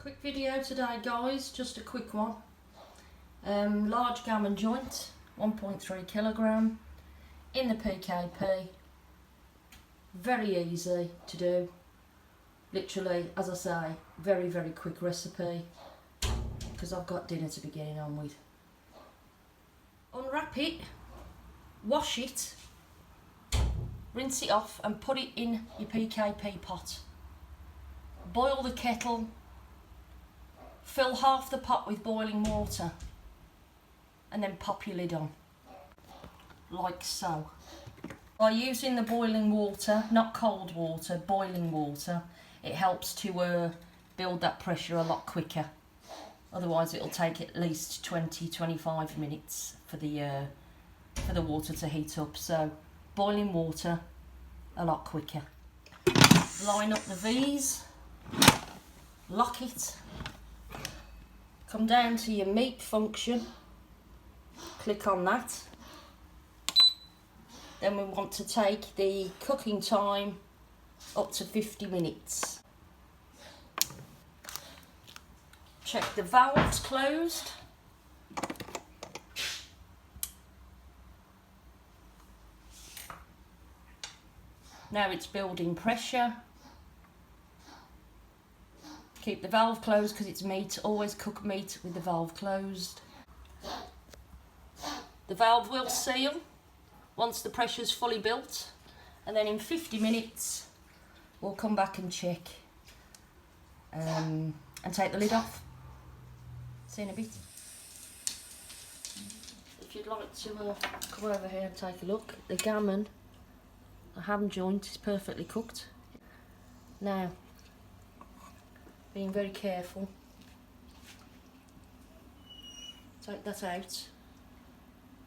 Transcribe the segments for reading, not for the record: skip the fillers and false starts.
Quick video today guys, just a quick one. Large gammon joint, 1.3 kilogram in the PKP. Very easy to do. Literally, as I say, very quick recipe because I've got dinner to be getting on with. Unwrap it, wash it, rinse it off and put it in your PKP pot. Boil the kettle, fill half the pot with boiling water and then pop your lid on, like so. By using the boiling water, not cold water, boiling water, it helps to build that pressure a lot quicker. Otherwise it'll take at least 20-25 minutes for the water to heat up. So boiling water, a lot quicker. Line up the V's, lock it, come down to your meat function, click on that. Then we want to take the cooking time up to 50 minutes. Check the valves closed. Now it's building pressure. Keep the valve closed because it's meat. Always cook meat with the valve closed. The valve will seal once the pressure's fully built, and then in 50 minutes we'll come back and check and take the lid off. See you in a bit. If you'd like to come over here and take a look, the gammon, the ham joint, is perfectly cooked. Now, being very careful, take that out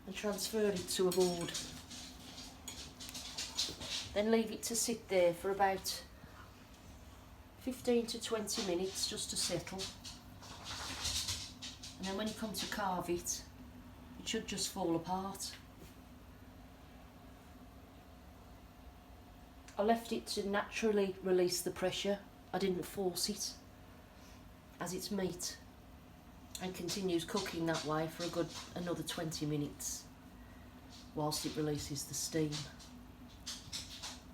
and transfer it to a board. Then leave it to sit there for about 15 to 20 minutes just to settle. And then when you come to carve it, it should just fall apart. I left it to naturally release the pressure. I didn't force it, as it's meat, and continues cooking that way for a good another 20 minutes whilst it releases the steam.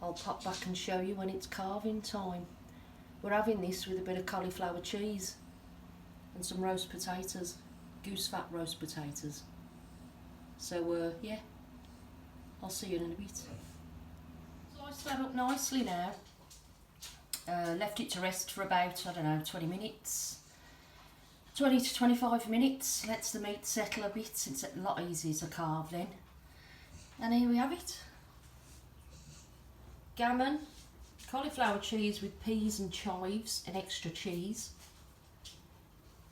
I'll pop back and show you when it's carving time. We're having this with a bit of cauliflower cheese and some roast potatoes, goose fat roast potatoes. So yeah, I'll see you in a bit. Sliced that up nicely now. Left it to rest for about, I don't know, 20 minutes. 20 to 25 minutes, lets the meat settle a bit. It's a lot easier to carve then. And here we have it. Gammon, cauliflower cheese with peas and chives and extra cheese.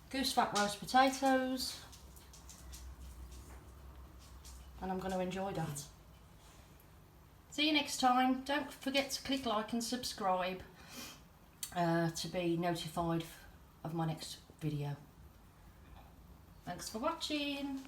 Goose fat roast potatoes. And I'm going to enjoy that. See you next time. Don't forget to click like and subscribe to be notified of my next video. Thanks for watching.